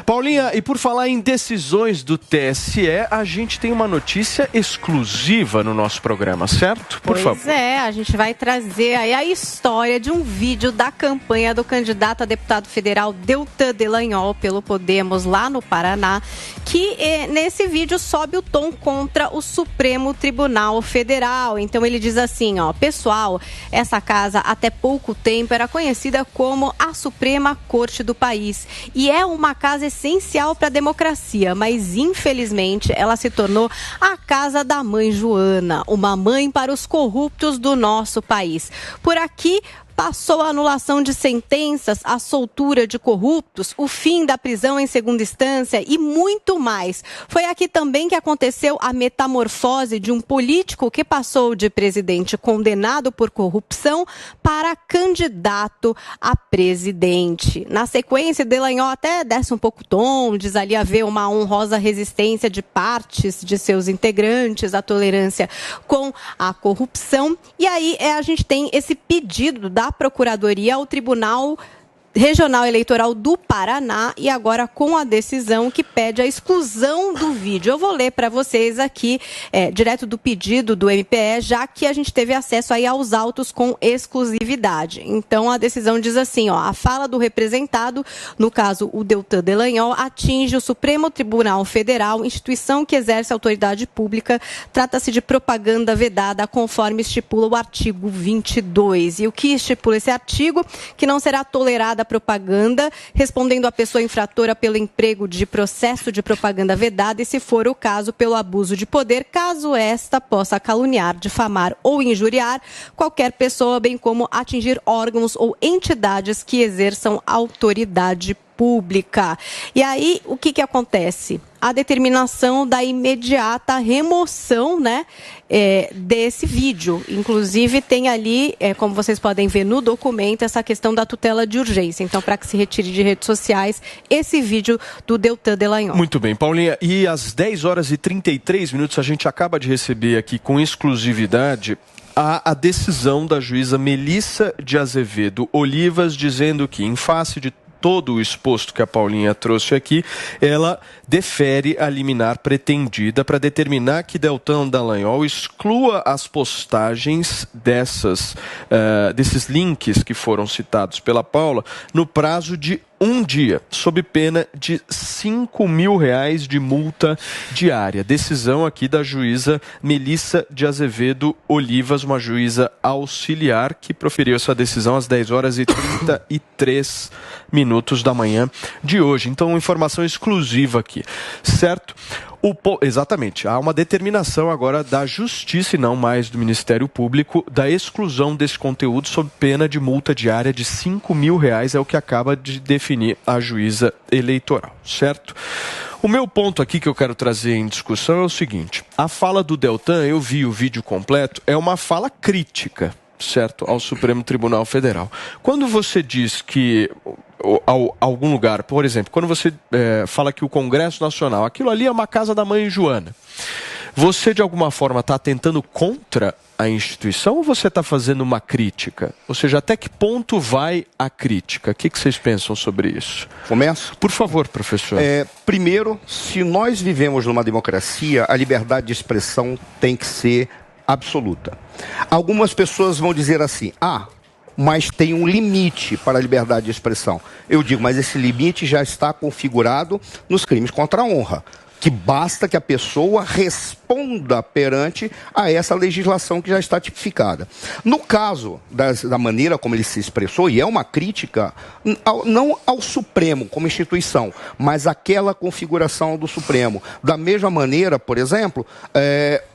Paulinha, e por falar em decisões do TSE, a gente tem uma notícia exclusiva no nosso programa, certo? Por favor. Pois é, a gente vai trazer aí a história de um vídeo da campanha do candidato a deputado federal Deltan Dallagnol pelo Podemos lá no Paraná, que nesse vídeo sobe o tom contra o Supremo Tribunal Federal. Então ele diz assim, ó, pessoal, essa casa até pouco tempo era conhecida como a Suprema Corte do país e é uma casa essencial para a democracia, mas infelizmente ela se tornou a casa da mãe Joana, uma mãe para os corruptos do nosso país. Por aqui passou a anulação de sentenças, a soltura de corruptos, o fim da prisão em segunda instância e muito mais. Foi aqui também que aconteceu a metamorfose de um político que passou de presidente condenado por corrupção para candidato a presidente. Na sequência, Dallagnol até desce um pouco o tom, diz ali haver uma honrosa resistência de partes de seus integrantes à tolerância com a corrupção. E aí a gente tem esse pedido da Procuradoria ao Tribunal Regional Eleitoral do Paraná e agora com a decisão que pede a exclusão do vídeo. Eu vou ler para vocês aqui, direto do pedido do MPE, já que a gente teve acesso aí aos autos com exclusividade. Então, a decisão diz assim, ó, a fala do representado, no caso o Deltan Dallagnol, atinge o Supremo Tribunal Federal, instituição que exerce autoridade pública. Trata-se de propaganda vedada, conforme estipula o artigo 22. E o que estipula esse artigo? Que não será tolerada propaganda, respondendo a pessoa infratora pelo emprego de processo de propaganda vedada e, se for o caso, pelo abuso de poder, caso esta possa caluniar, difamar ou injuriar qualquer pessoa, bem como atingir órgãos ou entidades que exerçam autoridade pública. E aí, o que acontece? A determinação da imediata remoção, né, desse vídeo. Inclusive, tem ali, como vocês podem ver no documento, essa questão da tutela de urgência. Então, para que se retire de redes sociais esse vídeo do Deltan Dallagnol. Muito bem, Paulinha. E às 10 horas e 33 minutos, a gente acaba de receber aqui com exclusividade a decisão da juíza Melissa de Azevedo Olivas, dizendo que, em face de todo o exposto que a Paulinha trouxe aqui, ela defere a liminar pretendida para determinar que Deltan Dallagnol exclua as postagens desses links que foram citados pela Paula no prazo de um dia, sob pena de R$5.000 de multa diária. Decisão aqui da juíza Melissa de Azevedo Olivas, uma juíza auxiliar que proferiu essa decisão às 10 horas e 33 minutos da manhã de hoje. Então, informação exclusiva aqui, certo? Exatamente, há uma determinação agora da Justiça e não mais do Ministério Público da exclusão desse conteúdo sob pena de multa diária de R$5.000, é o que acaba de definir a juíza eleitoral, certo? O meu ponto aqui que eu quero trazer em discussão é o seguinte: a fala do Deltan, eu vi o vídeo completo, é uma fala crítica, certo, ao Supremo Tribunal Federal. Quando você diz que algum lugar, por exemplo, quando você fala que o Congresso Nacional, aquilo ali é uma casa da mãe Joana, você de alguma forma está atentando contra a instituição ou você está fazendo uma crítica? Ou seja, até que ponto vai a crítica? O que vocês pensam sobre isso? Começo? Por favor, professor. Primeiro, se nós vivemos numa democracia, a liberdade de expressão tem que ser absoluta. Algumas pessoas vão dizer assim, mas tem um limite para a liberdade de expressão. Eu digo, mas esse limite já está configurado nos crimes contra a honra, que basta que a pessoa responda perante a essa legislação que já está tipificada. No caso da maneira como ele se expressou, e é uma crítica não ao Supremo como instituição, mas àquela configuração do Supremo. Da mesma maneira, por exemplo,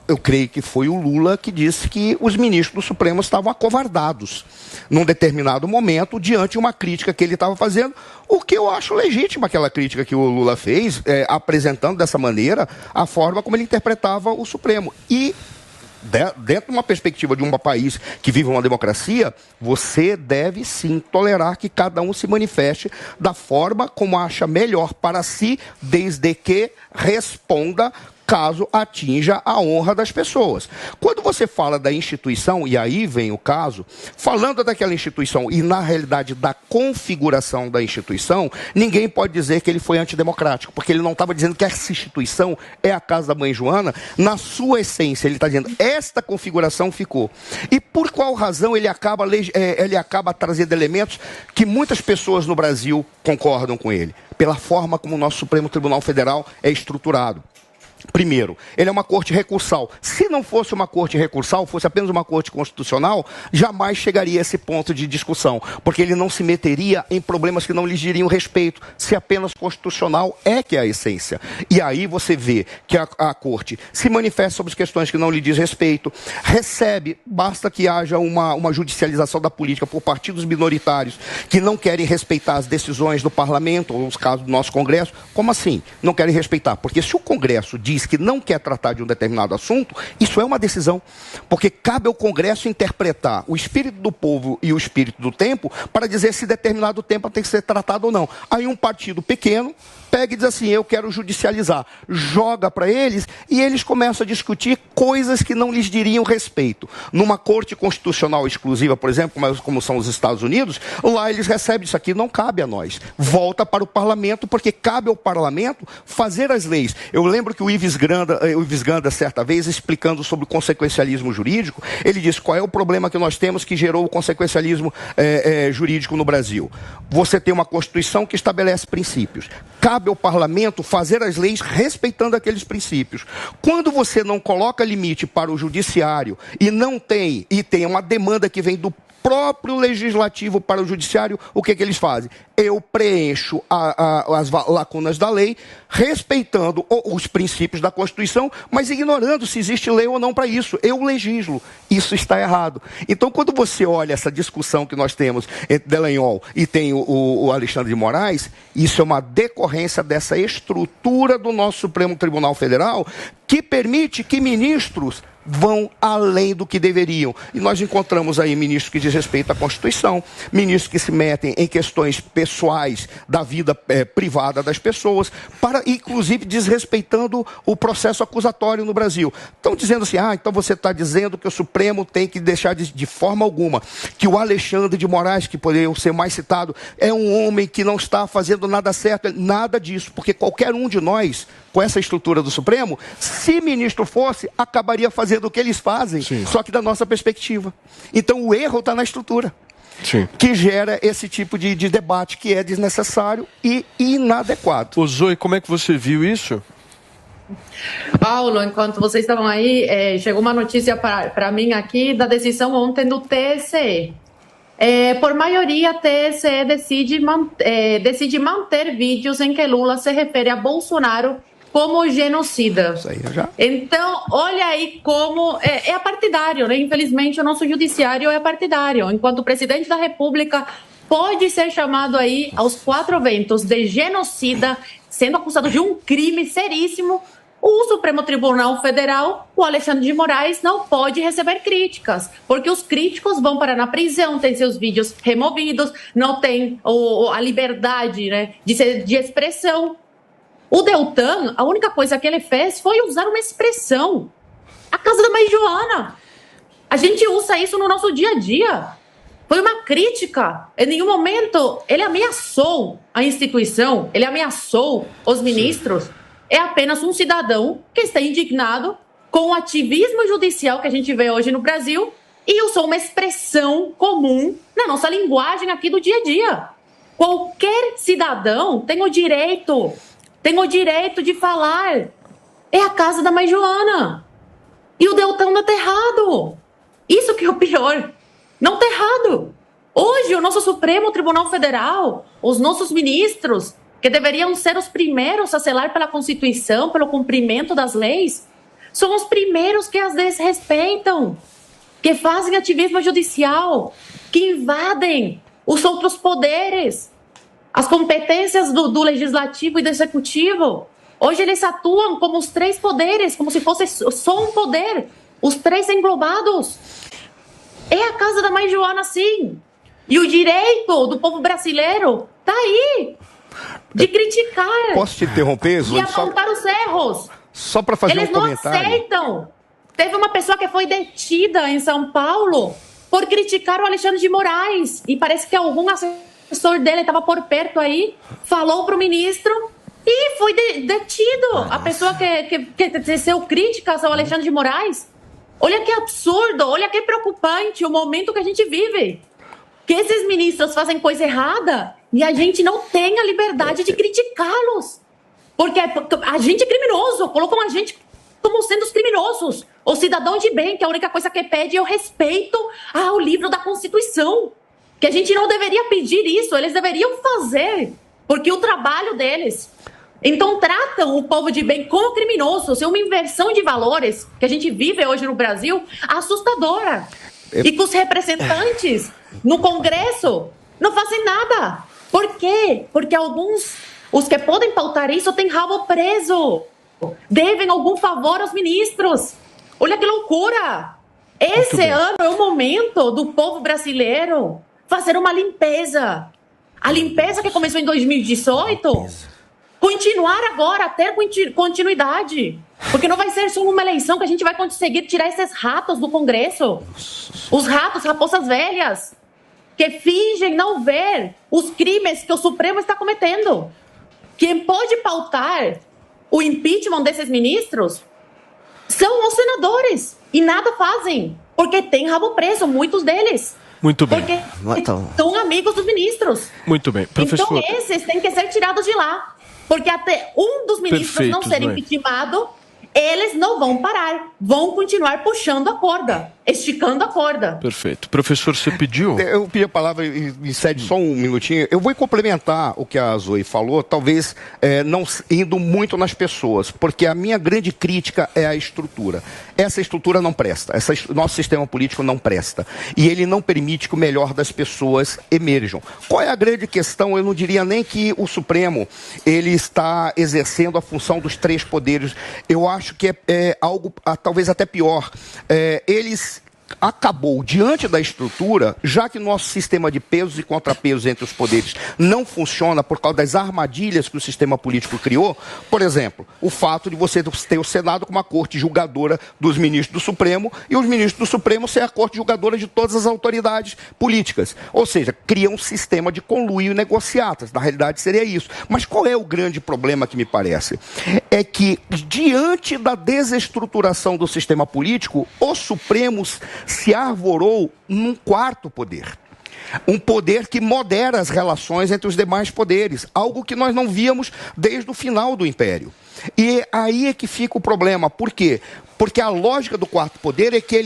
eu creio que foi o Lula que disse que os ministros do Supremo estavam acovardados num determinado momento, diante de uma crítica que ele estava fazendo, o que eu acho legítima aquela crítica que o Lula fez, apresentando dessa maneira a forma como ele interpretava o Supremo. E, dentro de uma perspectiva de um país que vive uma democracia, você deve sim tolerar que cada um se manifeste da forma como acha melhor para si, desde que responda caso atinja a honra das pessoas. Quando você fala da instituição, e aí vem o caso, falando daquela instituição e, na realidade, da configuração da instituição, ninguém pode dizer que ele foi antidemocrático, porque ele não estava dizendo que essa instituição é a Casa da Mãe Joana, na sua essência, ele está dizendo, esta configuração ficou. E por qual razão ele acaba trazendo elementos que muitas pessoas no Brasil concordam com ele? Pela forma como o nosso Supremo Tribunal Federal é estruturado. Primeiro, ele é uma corte recursal. Se não fosse uma corte recursal, fosse apenas uma corte constitucional, jamais chegaria a esse ponto de discussão, porque ele não se meteria em problemas que não lhes diriam respeito, se apenas constitucional é que é a essência. E aí você vê que a corte se manifesta sobre as questões que não lhe diz respeito, recebe, basta que haja uma judicialização da política por partidos minoritários que não querem respeitar as decisões do parlamento, ou os casos do nosso Congresso. Como assim? Não querem respeitar? Porque se o Congresso diz que não quer tratar de um determinado assunto, isso é uma decisão, porque cabe ao Congresso interpretar o espírito do povo e o espírito do tempo para dizer se determinado tempo tem que ser tratado ou não. Aí um partido pequeno pega e diz assim, eu quero judicializar, joga para eles e eles começam a discutir coisas que não lhes diriam respeito. Numa corte constitucional exclusiva, por exemplo, como são os Estados Unidos, lá eles recebem isso aqui, não cabe a nós. Volta para o parlamento, porque cabe ao parlamento fazer as leis. Eu lembro que o Ives Ganda, certa vez, explicando sobre o consequencialismo jurídico, ele disse qual é o problema que nós temos que gerou o consequencialismo jurídico no Brasil. Você tem uma Constituição que estabelece princípios. Cabe ao parlamento fazer as leis respeitando aqueles princípios. Quando você não coloca limite para o judiciário e tem uma demanda que vem do próprio legislativo para o judiciário, o que eles fazem? Eu preencho as lacunas da lei, respeitando os princípios da Constituição, mas ignorando se existe lei ou não para isso. Eu legislo. Isso está errado. Então, quando você olha essa discussão que nós temos entre Dallagnol e tem o Alexandre de Moraes, isso é uma decorrência dessa estrutura do nosso Supremo Tribunal Federal que permite que ministros vão além do que deveriam. E nós encontramos aí ministros que diz respeito à Constituição, ministros que se metem em questões pessoais da vida privada das pessoas, inclusive desrespeitando o processo acusatório no Brasil. Estão dizendo assim, então você está dizendo que o Supremo tem que deixar de forma alguma, que o Alexandre de Moraes, que poderia ser mais citado, é um homem que não está fazendo nada certo. Nada disso, porque qualquer um de nós, com essa estrutura do Supremo, se ministro fosse, acabaria fazendo o que eles fazem, sim, só que da nossa perspectiva. Então o erro está na estrutura, sim, que gera esse tipo de debate que é desnecessário e inadequado. Ô Zoe, como é que você viu isso? Paulo, enquanto vocês estavam aí, chegou uma notícia para mim aqui da decisão ontem do TSE. Por maioria, a TSE decide manter vídeos em que Lula se refere a Bolsonaro como genocida. Isso aí já. Então, olha aí como é partidário, né? Infelizmente, o nosso judiciário é partidário. Enquanto o presidente da República pode ser chamado aí aos 4 ventos de genocida, sendo acusado de um crime seríssimo, o Supremo Tribunal Federal, o Alexandre de Moraes, não pode receber críticas, porque os críticos vão parar na prisão, têm seus vídeos removidos, não tem a liberdade, né, de expressão. O Deltan, a única coisa que ele fez foi usar uma expressão. A Casa da Mãe Joana. A gente usa isso no nosso dia a dia. Foi uma crítica. Em nenhum momento ele ameaçou a instituição, ele ameaçou os ministros. Sim. É apenas um cidadão que está indignado com o ativismo judicial que a gente vê hoje no Brasil e usou uma expressão comum na nossa linguagem aqui do dia a dia. Qualquer cidadão tem o direito de falar. É a Casa da Mãe Joana. E o Deltan não está errado. Isso que é o pior. Não está errado. Hoje, o nosso Supremo Tribunal Federal, os nossos ministros, que deveriam ser os primeiros a zelar pela Constituição, pelo cumprimento das leis, são os primeiros que as desrespeitam, que fazem ativismo judicial, que invadem os outros poderes, as competências do Legislativo e do Executivo. Hoje eles atuam como os 3 poderes, como se fosse só um poder, os 3 englobados. É a Casa da Mãe Joana, sim. E o direito do povo brasileiro está aí, de criticar. Posso te interromper, Zoe? E apontar os erros. Só para fazer Eles um comentário. Eles não aceitam. Teve uma pessoa que foi detida em São Paulo por criticar o Alexandre de Moraes. E parece que algum assessor dele estava por perto aí, falou para o ministro e foi detido. A pessoa que teceu críticas ao Alexandre de Moraes. Olha que absurdo, olha que preocupante o momento que a gente vive. Que esses ministros fazem coisa errada e a gente não tem a liberdade de criticá-los. Porque a gente é criminoso, colocam a gente como sendo os criminosos. O cidadão de bem, que a única coisa que pede é o respeito ao livro da Constituição. Que a gente não deveria pedir isso, eles deveriam fazer, porque o trabalho deles. Então tratam o povo de bem como criminosos. É uma inversão de valores que a gente vive hoje no Brasil assustadora. E que os representantes no Congresso não fazem nada. Por quê? Porque alguns, os que podem pautar isso, têm rabo preso. Devem algum favor aos ministros. Olha que loucura! Esse ano é o momento do povo brasileiro fazer uma limpeza. A limpeza que começou em 2018, continuar agora, ter continuidade. Porque não vai ser só uma eleição que a gente vai conseguir tirar esses ratos do Congresso. Os ratos, raposas velhas, que fingem não ver os crimes que o Supremo está cometendo. Quem pode pautar o impeachment desses ministros são os senadores. E nada fazem, porque tem rabo preso, muitos deles. Muito bem. Porque são amigos dos ministros. Muito bem. Professor... Então esses têm que ser tirados de lá. Porque até um dos ministros não ser impeachmentado, eles não vão parar. Vão continuar puxando a corda, esticando a corda. Perfeito. Professor, você pediu? Eu pedi a palavra e me cede só um minutinho. Eu vou complementar o que a Zoe falou, talvez não indo muito nas pessoas, porque a minha grande crítica é a estrutura. Essa estrutura não presta. Nosso sistema político não presta. E ele não permite que o melhor das pessoas emerjam. Qual é a grande questão? Eu não diria nem que o Supremo ele está exercendo a função dos três poderes. Eu acho que é algo talvez até pior. Eles acabou diante da estrutura, já que nosso sistema de pesos e contrapesos entre os poderes não funciona por causa das armadilhas que o sistema político criou. Por exemplo, o fato de você ter o Senado como a corte julgadora dos ministros do Supremo e os ministros do Supremo ser a corte julgadora de todas as autoridades políticas. Ou seja, cria um sistema de conluio e negociatas. Na realidade seria isso. Mas qual é o grande problema que me parece? É que diante da desestruturação do sistema político, os Supremos se arvorou num quarto poder. Um poder que modera as relações entre os demais poderes, algo que nós não víamos desde o final do Império. E aí é que fica o problema. Por quê? Porque a lógica do quarto poder é que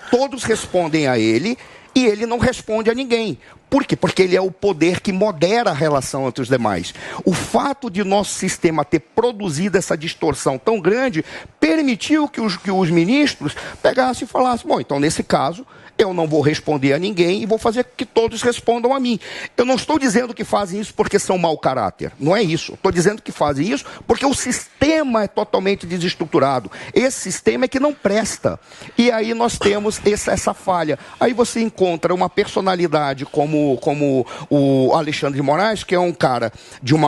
todos respondem a ele e ele não responde a ninguém. Por quê? Porque ele é o poder que modera a relação entre os demais. O fato de nosso sistema ter produzido essa distorção tão grande permitiu que os ministros pegassem e falassem, bom, então nesse caso eu não vou responder a ninguém e vou fazer que todos respondam a mim. Eu não estou dizendo que fazem isso porque são mau caráter. Não é isso. Estou dizendo que fazem isso porque o sistema é totalmente desestruturado. Esse sistema é que não presta. E aí nós temos essa falha. Aí você encontra uma personalidade como o Alexandre de Moraes, que é um cara de um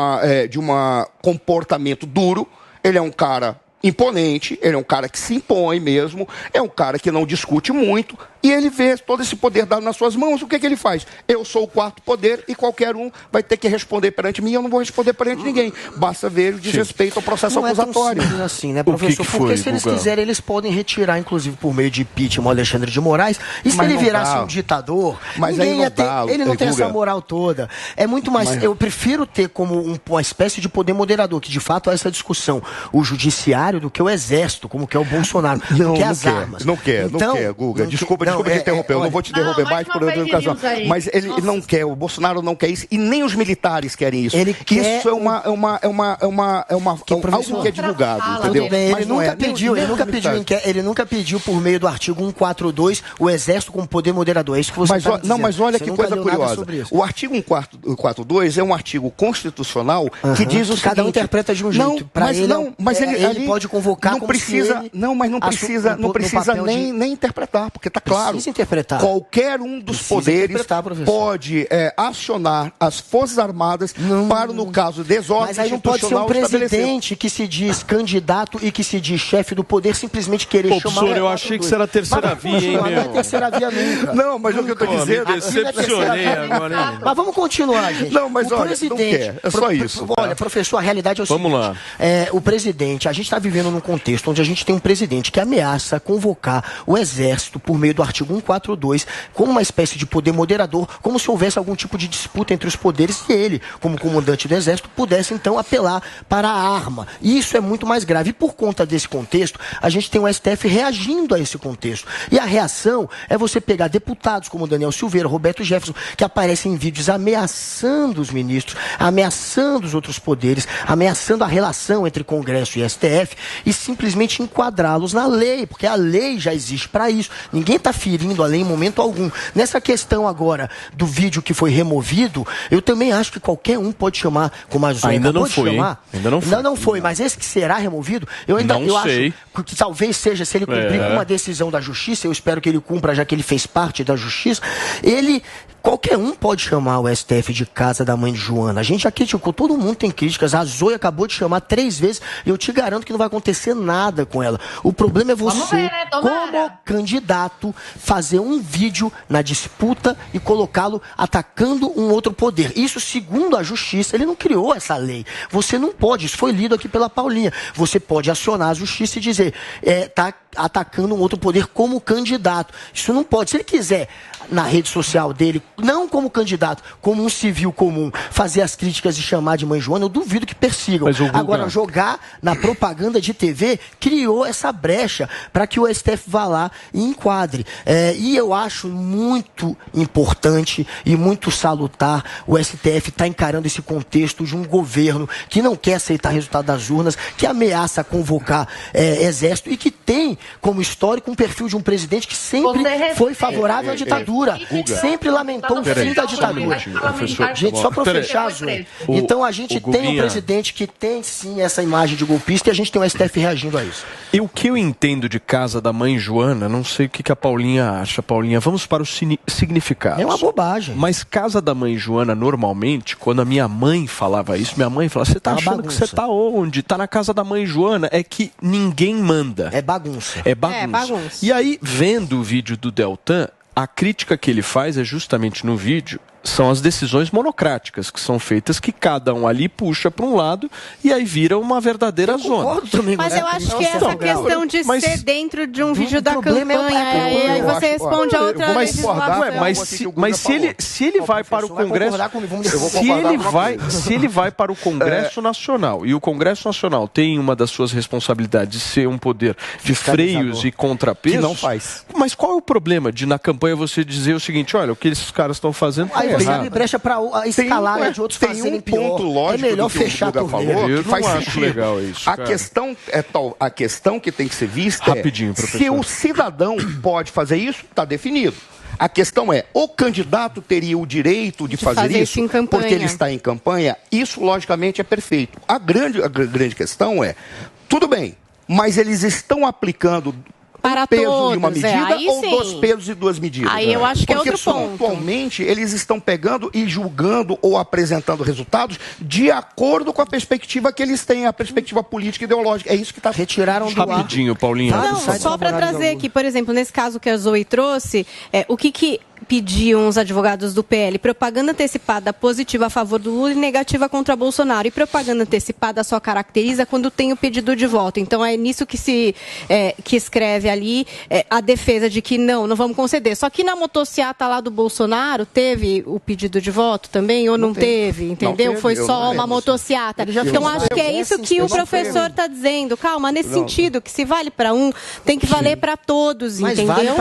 comportamento duro. Ele é um cara imponente, ele é um cara que se impõe mesmo, é um cara que não discute muito, e ele vê todo esse poder dado nas suas mãos. O que ele faz? Eu sou o quarto poder e qualquer um vai ter que responder perante mim, eu não vou responder perante ninguém. Basta ver o desrespeito ao processo acusatório. Não é tão simples assim, né, professor? Porque se eles quiserem, eles podem retirar, inclusive por meio de impeachment, o Alexandre de Moraes, e se ele virasse um ditador, ninguém ia ter, ele não tem essa moral toda. É muito mais, eu prefiro ter como uma espécie de poder moderador, que de fato é essa discussão, o judiciário do que o exército, como que é o Bolsonaro, do que as armas. Não quer, Guga. Desculpa te interromper, eu não vou te derrubar mais por outra ocasião. Mas ele não quer, o Bolsonaro não quer isso, e nem os militares querem isso. Isso é algo que é divulgado, entendeu? Bem, ele nunca pediu por meio do artigo 142 o exército como poder moderador. É isso que você está dizendo. Não, mas olha que coisa curiosa. O artigo 142 é um artigo constitucional que diz o seguinte... Cada um interpreta de um jeito. Mas ele pode convocar não precisa, mas não precisa nem interpretar, porque está claro. Precisa interpretar. Qualquer um dos poderes pode acionar as Forças Armadas para, no caso, desordem institucional. Mas aí não pode ser um presidente que se diz candidato e que se diz chefe do poder simplesmente querer chamar... Professor, eu achei que você era terceira via, hein, meu? Não é terceira via nunca. Não, mas o que eu estou dizendo... Me decepcionei agora, hein? Mas vamos continuar, gente. Não, mas olha, não quer. É só isso. Olha, professor, a realidade é o seguinte. Vamos lá. O presidente, a gente está vivendo num contexto onde a gente tem um presidente que ameaça convocar o Exército por meio do artigo 142 como uma espécie de poder moderador, como se houvesse algum tipo de disputa entre os poderes e ele, como comandante do Exército, pudesse então apelar para a arma. E isso é muito mais grave. E por conta desse contexto, a gente tem o STF reagindo a esse contexto. E a reação é você pegar deputados como Daniel Silveira, Roberto Jefferson, que aparecem em vídeos ameaçando os ministros, ameaçando os outros poderes, ameaçando a relação entre Congresso e STF e simplesmente enquadrá-los na lei, porque a lei já existe para isso. Ninguém está ferindo a lei em momento algum. Nessa questão agora do vídeo que foi removido, eu também acho que qualquer um pode chamar, como a Zoe acabou de chamar. Ainda não foi. Não foi, mas esse que será removido, eu acho que talvez seja, se ele cumprir com uma decisão da Justiça, eu espero que ele cumpra, já que ele fez parte da Justiça, qualquer um pode chamar o STF de casa da mãe de Joana. A gente já criticou, todo mundo tem críticas. A Zoe acabou de chamar 3 vezes e eu te garanto que não vai acontecer nada com ela. O problema é você, como candidato, fazer um vídeo na disputa e colocá-lo atacando um outro poder. Isso, segundo a Justiça, ele não criou essa lei. Você não pode, isso foi lido aqui pela Paulinha. Você pode acionar a Justiça e dizer, está atacando um outro poder como candidato. Isso não pode. Se ele quiser, na rede social dele, não como candidato, como um civil comum, fazer as críticas e chamar de mãe Joana, eu duvido que persigam. Agora, jogar na propaganda de TV criou essa brecha para que o STF vá lá e enquadre. E eu acho muito importante e muito salutar o STF estar encarando esse contexto de um governo que não quer aceitar o resultado das urnas, que ameaça convocar exército e que tem como histórico um perfil de um presidente que sempre foi favorável à ditadura. Sempre lamentou o fim da ditadura. Gente, só para fechar, Zoe. Então a gente tem um presidente que tem sim essa imagem de golpista e a gente tem o STF reagindo a isso. E o que eu entendo de casa da mãe Joana, não sei o que a Paulinha acha. Paulinha, vamos para os significados. É uma bobagem. Mas casa da mãe Joana, normalmente, quando a minha mãe falava isso, minha mãe falava, você tá achando que você tá onde? Tá na casa da mãe Joana. É que ninguém manda. É bagunça. É bagunça. E aí, vendo o vídeo do Deltan, a crítica que ele faz é justamente no vídeo, são as decisões monocráticas que são feitas, que cada um ali puxa para um lado e aí vira uma verdadeira zona. Mas eu acho que essa questão de ser dentro de um vídeo da campanha, aí você responde a outra se ele vai para o Congresso, se ele vai para o Congresso Nacional e o Congresso Nacional tem uma das suas responsabilidades de ser um poder de freios e contrapesos, que não faz. Mas qual é o problema de na campanha você dizer o seguinte, olha, o que esses caras estão fazendo você abre brecha para a escalada de outros fazerem pior. Ponto lógico, é melhor fechar a torneira. Eu não acho legal isso. A questão que tem que ser vista rapidinho, professor. Se o cidadão pode fazer isso, está definido. A questão é, o candidato teria o direito de fazer isso porque ele está em campanha? Isso, logicamente, é perfeito. A grande questão é, tudo bem, mas eles estão aplicando para um peso todos, e uma medida ou sim. 2 pesos e 2 medidas? Aí eu acho que é outro ponto. Atualmente, eles estão pegando e julgando ou apresentando resultados de acordo com a perspectiva que eles têm, a perspectiva política e ideológica. É isso que está... Retiraram do rapidinho, Paulinho. Não, só para trazer aqui, por exemplo, nesse caso que a Zoe trouxe, o que pediam os advogados do PL? Propaganda antecipada positiva a favor do Lula e negativa contra Bolsonaro. E propaganda antecipada só caracteriza quando tem o pedido de voto. Então é nisso que se que escreve ali a defesa de que não vamos conceder. Só que na motociata lá do Bolsonaro teve o pedido de voto também ou não teve? Entendeu? Foi só uma motociata. Então acho que é isso que o professor está dizendo. Calma, nesse sentido, que se vale para um, tem que valer para todos, entendeu?